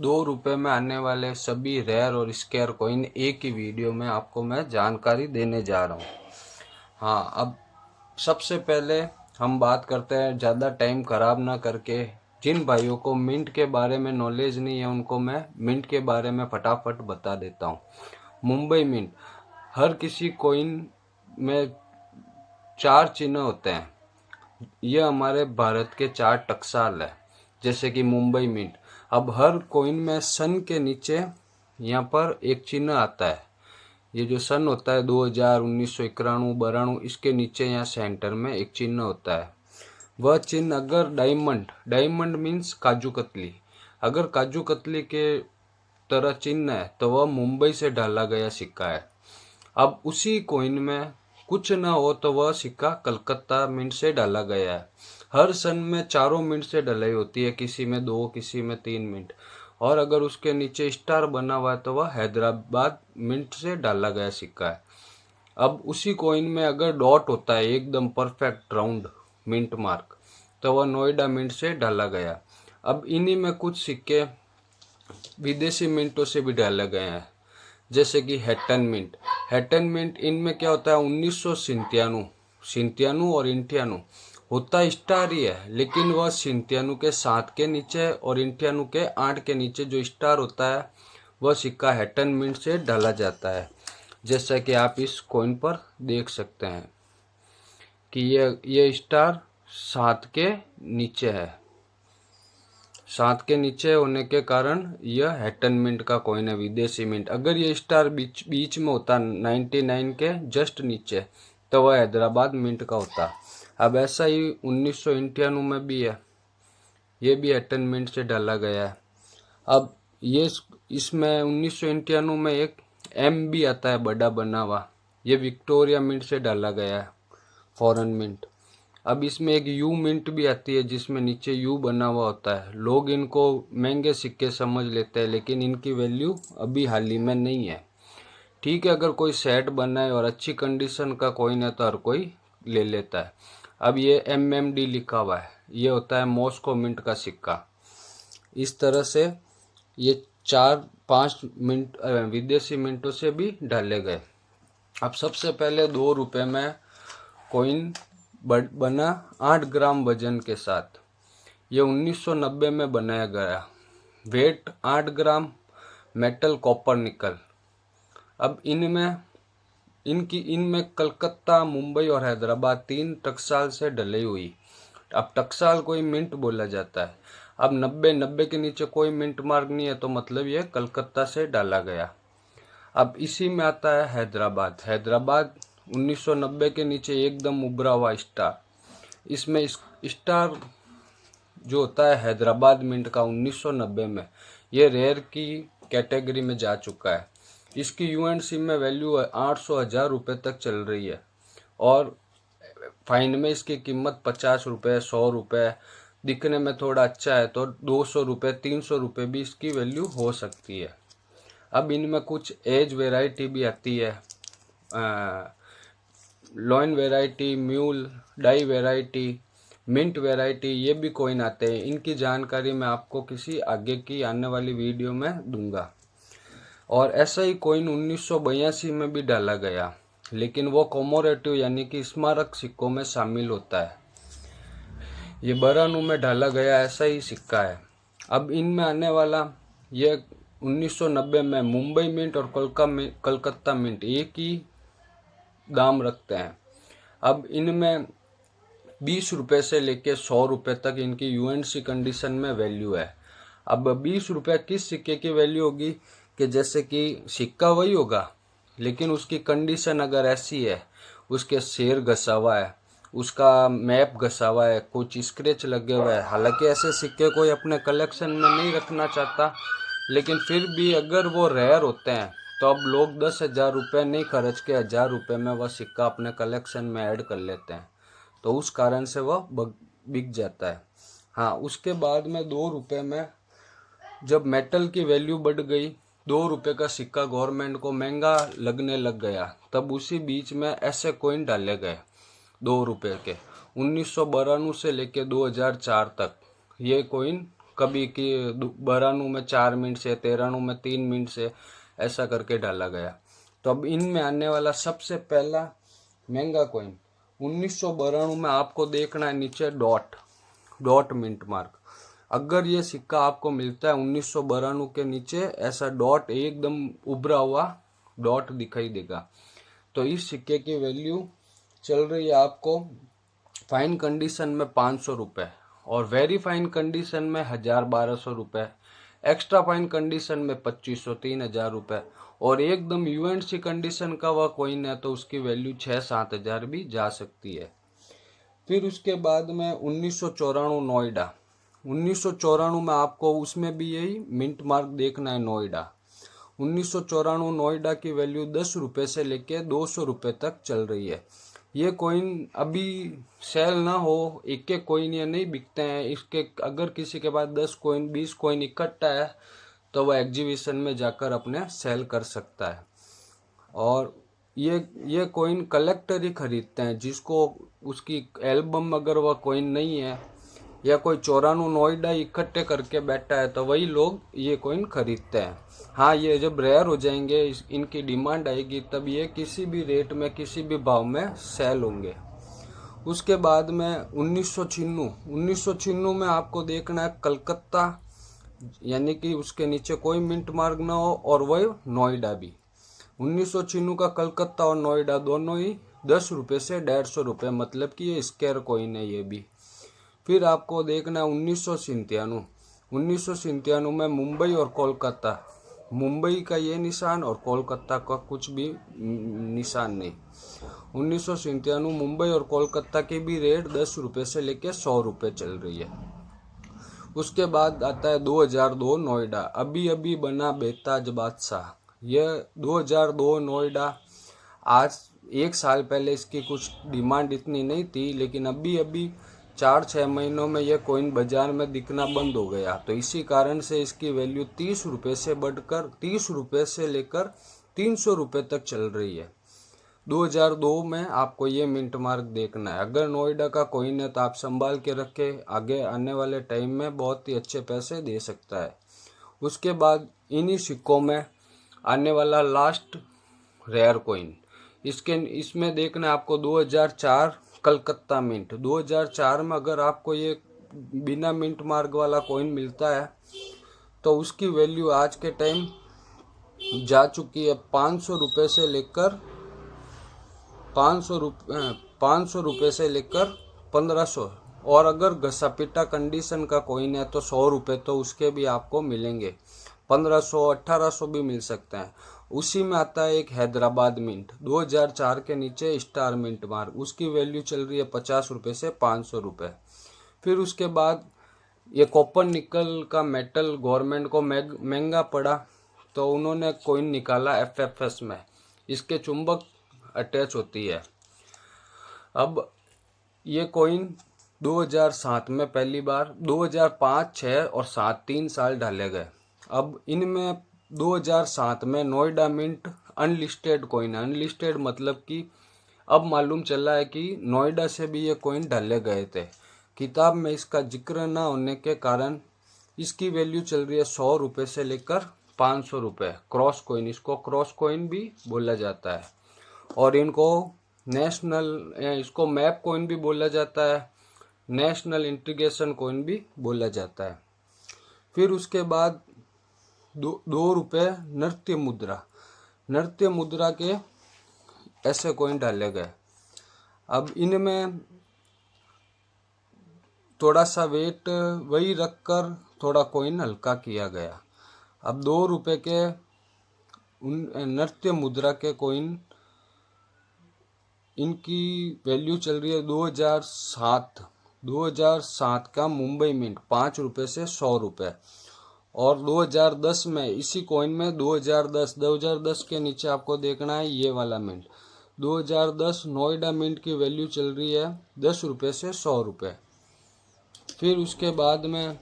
2 रुपये में आने वाले सभी रेयर और स्केयर कॉइन एक ही वीडियो में आपको मैं जानकारी देने जा रहा हूँ। हाँ, अब सबसे पहले हम बात करते हैं, ज़्यादा टाइम ख़राब ना करके। जिन भाइयों को मिंट के बारे में नॉलेज नहीं है उनको मैं मिंट के बारे में फटाफट बता देता हूँ। मुंबई मिंट, हर किसी कॉइन में 4 चिन्ह होते हैं। ये हमारे भारत के 4 टकसाल है, जैसे कि मुंबई मिंट। अब हर कॉइन में सन के नीचे यहाँ पर एक चिन्ह आता है। ये जो सन होता है 2000, 1991, 92, इसके नीचे यहाँ सेंटर में एक चिन्ह होता है। वह चिन्ह अगर diamond, diamond means kaju katli, अगर काजू कतली के तरह चिन्ह है तो वह मुंबई से डाला गया सिक्का है। अब उसी कॉइन में कुछ न हो तो वह सिक्का कलकत्ता मिंट से डाला गया है। हर सन में चारों मिंट से डलाई होती है, किसी में 2, किसी में 3 मिंट। और अगर उसके नीचे स्टार बना हुआ है तो वह हैदराबाद मिंट से डाला गया सिक्का है। अब उसी कॉइन में अगर डॉट होता है एकदम परफेक्ट राउंड मिंट मार्क, तो वह नोएडा मिंट से डाला गया। अब इन्हीं में कुछ सिक्के विदेशी मिंटों से भी डाले गए हैं, जैसे कि हैटन मिंट। हैटन मिंट, इनमें क्या होता है 1997, सिंतियानु और इंटियानु होता स्टार ही है, लेकिन वह सिंतियानु के 7 के नीचे और इंटियानु के 8 के नीचे जो स्टार होता है वह सिक्का हैटन मिंट से डाला जाता है। जैसा कि आप इस कॉइन पर देख सकते हैं कि ये स्टार 7 के नीचे है। 7 के नीचे होने के कारण यह हैटन मिंट का कॉइन है, विदेशी मिंट। अगर ये स्टार बीच बीच में होता 99 के जस्ट नीचे, तो वह हैदराबाद मिंट का होता। अब ऐसा ही 1991 में भी है, ये भी हैटन मिंट से डाला गया है। अब ये इसमें 1991 में एक एम भी आता है बड़ा बना हुआ, ये विक्टोरिया मिंट से डाला गया है, फॉरेन मिंट। अब इसमें एक यू मिंट भी आती है जिसमें नीचे यू बना हुआ होता है। लोग इनको महंगे सिक्के समझ लेते हैं, लेकिन इनकी वैल्यू अभी हाल ही में नहीं है। ठीक है, अगर कोई सेट बना है और अच्छी कंडीशन का कॉइन है तो हर कोई ले लेता है। अब ये MMD लिखा हुआ है, ये होता है मॉस्को मिंट का सिक्का। इस तरह से ये 4-5 मिंट विदेशी मिंटों से भी डाले गए। अब सबसे पहले 2 रुपये में कॉइन बना 8 ग्राम वजन के साथ। ये 1990 में बनाया गया। वेट 8 ग्राम, मेटल कॉपर निकल। अब इनमें कलकत्ता, मुंबई और हैदराबाद 3 टकसाल से डली हुई। अब टकसाल कोई मिंट बोला जाता है। अब 90 के नीचे कोई मिंट मार्क नहीं है तो मतलब ये कलकत्ता से डाला गया। अब इसी में आता है हैदराबाद। हैदराबाद 1990 के नीचे एकदम उभरा हुआ स्टार। इसमें स्टार जो होता है हैदराबाद मिंट का 1990 में, ये रेयर की कैटेगरी में जा चुका है। इसकी UNC में वैल्यू 800-1000 रुपये तक चल रही है, और फाइन में इसकी कीमत 50 रुपये, 100 रुपये, दिखने में थोड़ा अच्छा है तो 200 रुपये, 300 रुपये भी इसकी वैल्यू हो सकती है। अब इनमें कुछ एज वेराइटी भी आती है, lion variety, mule, die variety, mint variety, ये भी कॉइन आते हैं। इनकी जानकारी मैं आपको किसी आगे की आने वाली वीडियो में दूंगा। और ऐसा ही कॉइन 1982 में भी डाला गया, लेकिन वो कॉमोरेटिव यानी कि स्मारक सिक्कों में शामिल होता है। ये बरानू में डाला गया ऐसा ही सिक्का है। अब इनमें आने वाला ये 1990 में मुंबई मिंट और कलकत्ता मिंट एक ही दाम रखते हैं। अब इनमें 20 रुपये से लेके 100 रुपये तक इनकी UNC कंडीशन में वैल्यू है। अब 20 रुपये किस सिक्के की वैल्यू होगी कि जैसे कि सिक्का वही होगा, लेकिन उसकी कंडीशन अगर ऐसी है, उसके शेर घसा हुआ है, उसका मैप घसा हुआ है, कुछ स्क्रैच लगे हुए हैं। हालांकि ऐसे सिक्के कोई अपने कलेक्शन में नहीं रखना चाहता, लेकिन फिर भी अगर वो रेयर होते हैं तो अब लोग 10,000 रुपये नहीं खर्च के 1000 रुपये में वह सिक्का अपने कलेक्शन में ऐड कर लेते हैं, तो उस कारण से वह बिक जाता है। हाँ, उसके बाद में 2 रुपये में जब मेटल की वैल्यू बढ़ गई, 2 रुपये का सिक्का गवर्नमेंट को महंगा लगने लग गया, तब उसी बीच में ऐसे कॉइन डाले गए 2 रुपये के। 1992 से लेके 2004 तक ये कॉइन कभी कि 92 में 4 मिनट से, 93 में 3 मिनट से, ऐसा करके डाला गया। तो अब इनमें आने वाला सबसे पहला महंगा कॉइन 1992 में आपको देखना है नीचे डॉट मिंट मार्क। अगर ये सिक्का आपको मिलता है 1992 के नीचे, ऐसा डॉट एकदम उभरा हुआ डॉट दिखाई देगा, तो इस सिक्के की वैल्यू चल रही है आपको फाइन कंडीशन में 500 रुपये, और वेरी फाइन कंडीशन में 1000-1200 रुपये, एक्स्ट्रा फाइन कंडीशन में 2500-3000 रुपये, और एकदम यूएनसी कंडीशन का वह कॉइन है तो उसकी वैल्यू 6-7 हज़ार भी जा सकती है। फिर उसके बाद में 1994 नोएडा। 1994 में आपको उसमें भी यही मिंट मार्क देखना है नोएडा। 1994 नोएडा की वैल्यू 10 रुपये से लेके 200 रुपये तक चल रही है। ये कॉइन अभी सेल ना हो, एक एक कॉइन ये नहीं बिकते हैं। इसके अगर किसी के पास 10 कॉइन 20 कॉइन इकट्ठा है तो वह एग्जीबिशन में जाकर अपने सेल कर सकता है। और ये कॉइन कलेक्टर ही खरीदते हैं, जिसको उसकी एल्बम अगर वह कॉइन नहीं है या कोई 94 नोएडा इकट्ठे करके बैठा है तो वही लोग ये कॉइन खरीदते हैं। हाँ, ये जब रेयर हो जाएंगे, इनकी डिमांड आएगी, तब ये किसी भी रेट में किसी भी भाव में सेल होंगे। उसके बाद में 1996 में आपको देखना है कलकत्ता, यानी कि उसके नीचे कोई मिंट मार्क ना हो, और वही नोएडा भी। 1996 का कलकत्ता और नोएडा दोनों ही 10 रुपये से 150 रुपये, मतलब कि ये स्क्वायर कॉइन है ये भी। फिर आपको देखना है 1997 में मुंबई और कोलकाता, मुंबई का ये निशान और कोलकाता का कुछ भी निशान नहीं। 1997 मुंबई और कोलकाता की भी रेट 10 रुपये से लेके 100 रुपये चल रही है। उसके बाद आता है 2002 नोएडा, अभी अभी बना बेताज बादशाह। यह 2002 नोएडा, आज 1 साल पहले इसकी कुछ डिमांड इतनी नहीं थी, लेकिन अभी अभी 4-6 महीनों में यह कॉइन बाजार में दिखना बंद हो गया। तो इसी कारण से इसकी वैल्यू 30 रुपये से बढ़कर 30 रुपये से लेकर 300 रुपये तक चल रही है। 2002 में आपको ये मिंट मार्क देखना है। अगर नोएडा का कॉइन है तो आप संभाल के रखें, आगे आने वाले टाइम में बहुत ही अच्छे पैसे दे सकता है। उसके बाद इन्हीं सिक्कों में आने वाला लास्ट रेयर कॉइन, इसमें देखना है आपको 2004 कलकत्ता मिंट। 2004 में अगर आपको ये बिना मिंट मार्क वाला कॉइन मिलता है तो उसकी वैल्यू आज के टाइम जा चुकी है 500 रुपये से लेकर 500 रुपये से लेकर 1500, और अगर घसा पिटा कंडीशन का कॉइन है तो 100 रुपये तो उसके भी आपको मिलेंगे, 1500-1800 भी मिल सकते हैं। उसी में आता है एक हैदराबाद मिंट 2004 के नीचे स्टार मिंट मार्क, उसकी वैल्यू चल रही है 50 रुपये से 500 रुपये। फिर उसके बाद ये कॉपर निकल का मेटल गवर्नमेंट को महंगा पड़ा तो उन्होंने कॉइन निकाला FFS में, इसके चुंबक अटैच होती है। अब ये कॉइन 2007 में पहली बार, 2005, 6 और 7 3 साल डाले गए। अब इनमें 2007 में Noida mint unlisted coin, unlisted मतलब कि अब मालूम चला है कि नोएडा से भी ये कॉइन डाले गए थे। किताब में इसका जिक्र ना होने के कारण इसकी वैल्यू चल रही है 100 रुपये से लेकर 500 रुपये। क्रॉस कॉइन, इसको क्रॉस कॉइन भी बोला जाता है, और इनको इसको मैप कॉइन भी बोला जाता है, नेशनल इंटीग्रेशन कॉइन भी बोला जाता है। फिर उसके बाद 2 रुपये नृत्य मुद्रा के ऐसे कॉइन डाले गए। अब इनमें थोड़ा सा वेट वही रखकर थोड़ा कॉइन हल्का किया गया। अब 2 रुपये के नृत्य मुद्रा के कॉइन, इनकी वैल्यू चल रही है 2007 का मुंबई मिंट 5 रुपये से 100 रुपये, और 2010 में इसी कॉइन में 2010 के नीचे आपको देखना है ये वाला मिंट 2010 नोएडा मिंट की वैल्यू चल रही है 10 रुपये से 100 रुपये। फिर उसके बाद में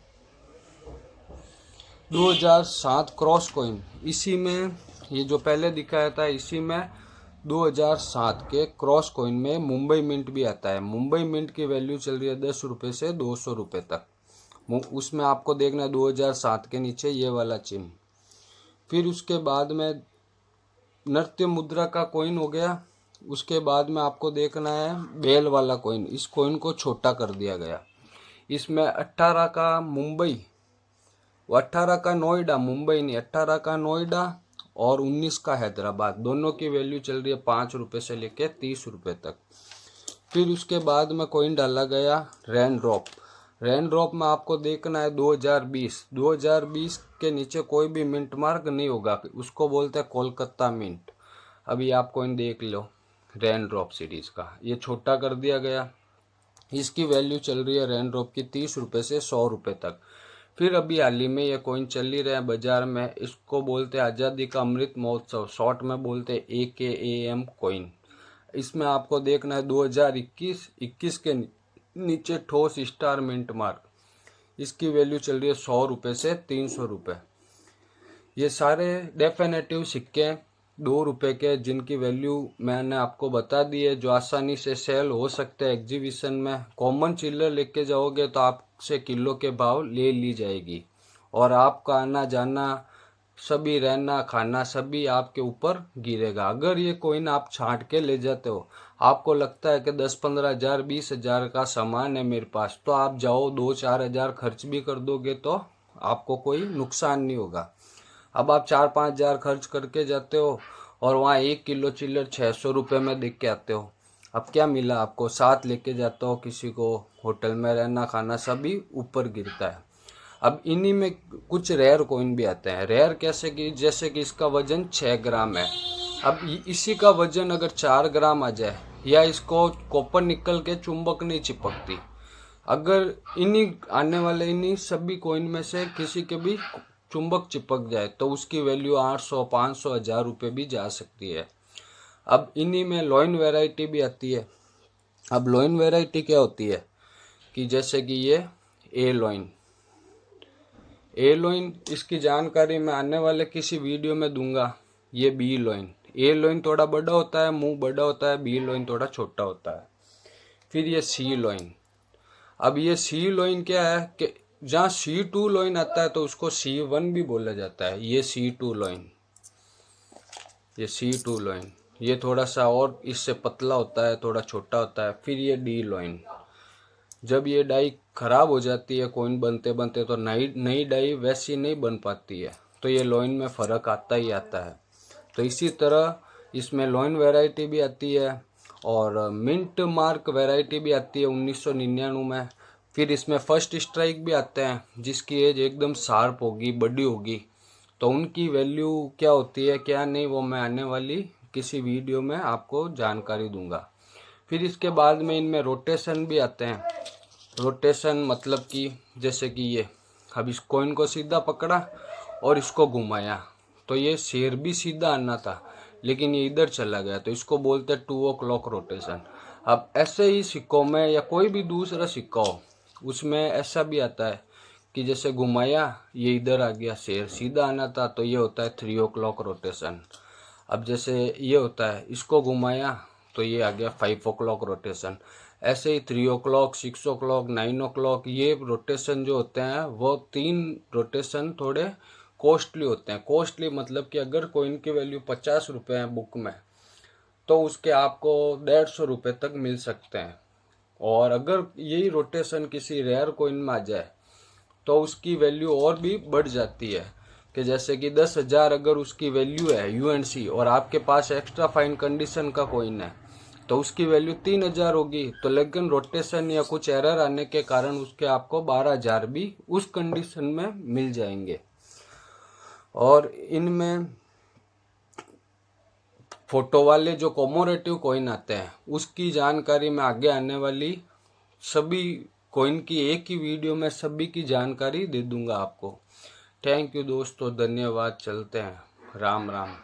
2007 क्रॉस कॉइन, इसी में ये जो पहले दिखाया था इसी में 2007 के क्रॉस कॉइन में मुंबई मिंट भी आता है। मुंबई मिंट की वैल्यू चल रही है 10 रुपये से 200 रुपये तक। उसमें आपको देखना है 2007 के नीचे ये वाला चिन्ह। फिर उसके बाद में नृत्य मुद्रा का कॉइन हो गया। उसके बाद में आपको देखना है बेल वाला कॉइन। इस कॉइन को छोटा कर दिया गया। इसमें 18 का मुंबई, 18 का नोएडा, मुंबई नहीं, 18 का नोएडा और 19 का हैदराबाद, दोनों की वैल्यू चल रही है 5 रुपये से लेके 30 रुपये तक। फिर उसके बाद में कॉइन डाला गया रेन ड्रॉप। रेन ड्रॉप में आपको देखना है 2020 के नीचे कोई भी मिंट मार्क नहीं होगा, उसको बोलते हैं कोलकाता मिंट। अभी आप कॉइन देख लो रेन ड्रॉप सीरीज का, ये छोटा कर दिया गया। इसकी वैल्यू चल रही है रेन ड्रॉप की 30 रुपये से 100 रुपये तक। फिर अभी हाल ही में ये कॉइन चल ही रहे हैं बाजार में, इसको बोलते हैं आज़ादी का अमृत महोत्सव, शॉर्ट में बोलते हैं AKAM कॉइन। इसमें आपको देखना है 2021 के नीचे ठोस स्टार मिंट मार्क, इसकी वैल्यू चल रही है 100 रुपये से 300 रुपये। ये सारे डेफिनेटिव सिक्के 2 रुपये के, जिनकी वैल्यू मैंने आपको बता दी है, जो आसानी से सेल हो सकते हैं एग्जीबिशन में। कॉमन चिल्लर लेके जाओगे तो आपसे किलो के भाव ले ली जाएगी, और आपका आना जाना सभी, रहना खाना सभी आपके ऊपर गिरेगा। अगर ये कॉइन आप छांट के ले जाते हो, आपको लगता है कि 10-15 हज़ार 20 हज़ार का सामान है मेरे पास, तो आप जाओ 2-4 हज़ार खर्च भी कर दोगे तो आपको कोई नुकसान नहीं होगा। अब आप 4-5 हज़ार खर्च करके जाते हो और वहाँ 1 किलो चिल्लर 600 रुपये में देख के आते हो। अब क्या मिला आपको, साथ लेके जाते हो किसी को, होटल में रहना खाना सभी ऊपर गिरता है। अब इन्हीं में कुछ रेयर कॉइन भी आते हैं। रेयर कैसे कि जैसे कि इसका वजन 6 ग्राम है। अब इसी का वजन अगर 4 ग्राम आ जाए, या इसको कॉपर निकल के चुंबक नहीं चिपकती, अगर इन्हीं आने वाले इन्हीं सभी कॉइन में से किसी के भी चुंबक चिपक जाए तो उसकी वैल्यू 800, 500, 1000 रुपये भी जा सकती है। अब इन्हीं में लॉइन वैरायटी भी आती है। अब लॉइन वैरायटी क्या होती है कि जैसे कि ये ए लॉइन, इसकी जानकारी मैं आने वाले किसी वीडियो में दूंगा। ये बी लॉइन, ए लॉइन थोड़ा बड़ा होता है, मुंह बड़ा होता है, बी लॉइन थोड़ा छोटा होता है। फिर ये सी लॉइन। अब ये सी लॉइन क्या है कि जहाँ C2 लॉइन आता है तो उसको C1 भी बोला जाता है। ये C2 लॉइन, ये C2 लॉइन, ये थोड़ा सा और इससे पतला होता है, थोड़ा छोटा होता है। फिर ये डी लॉइन, जब ये डाई खराब हो जाती है कॉइन बनते बनते तो नई डाई वैसी नहीं बन पाती है, तो ये लॉइन में फ़र्क आता ही आता है। तो इसी तरह इसमें लॉइन वैरायटी भी आती है और मिंट मार्क वैरायटी भी आती है 1999 में। फिर इसमें फर्स्ट स्ट्राइक भी आते हैं, जिसकी एज एकदम शार्प होगी, बड़ी होगी, तो उनकी वैल्यू क्या होती है क्या नहीं, वो मैं आने वाली किसी वीडियो में आपको जानकारी दूंगा। फिर इसके बाद में इनमें रोटेशन भी आते हैं। रोटेशन मतलब कि जैसे कि ये, अब इस कॉइन को सीधा पकड़ा और इसको घुमाया तो ये शेर भी सीधा आना था, लेकिन ये इधर चला गया, तो इसको बोलते हैं 2 o'clock रोटेशन। अब ऐसे ही सिक्कों में या कोई भी दूसरा सिक्का हो, उसमें ऐसा भी आता है कि जैसे घुमाया ये इधर आ गया, शेर सीधा आना था, तो ये होता है 3 o'clock रोटेशन। अब जैसे ये होता है, इसको घुमाया तो ये आ गया 5 o'clock रोटेशन। ऐसे ही 3 o'clock, 6 o'clock, 9 o'clock, ये रोटेशन जो होते हैं वो 3 रोटेशन थोड़े कॉस्टली होते हैं। कॉस्टली मतलब कि अगर कॉइन की वैल्यू 50 रुपये है बुक में, तो उसके आपको 150 रुपये तक मिल सकते हैं। और अगर यही रोटेशन किसी रेयर कॉइन में आ जाए तो उसकी वैल्यू और भी बढ़ जाती है, कि जैसे कि 10,000 अगर उसकी वैल्यू है UNC और आपके पास एक्स्ट्रा फाइन कंडीशन का कॉइन है तो उसकी वैल्यू 3,000 होगी। तो लेकिन रोटेशन या कुछ एरर आने के कारण उसके आपको 12,000 भी उस कंडीशन में मिल जाएंगे। और इनमें फोटो वाले जो कॉमोरेटिव कॉइन आते हैं उसकी जानकारी मैं आगे आने वाली सभी कॉइन की एक ही वीडियो में सभी की जानकारी दे दूंगा आपको। थैंक यू दोस्तों, धन्यवाद। चलते हैं, राम राम।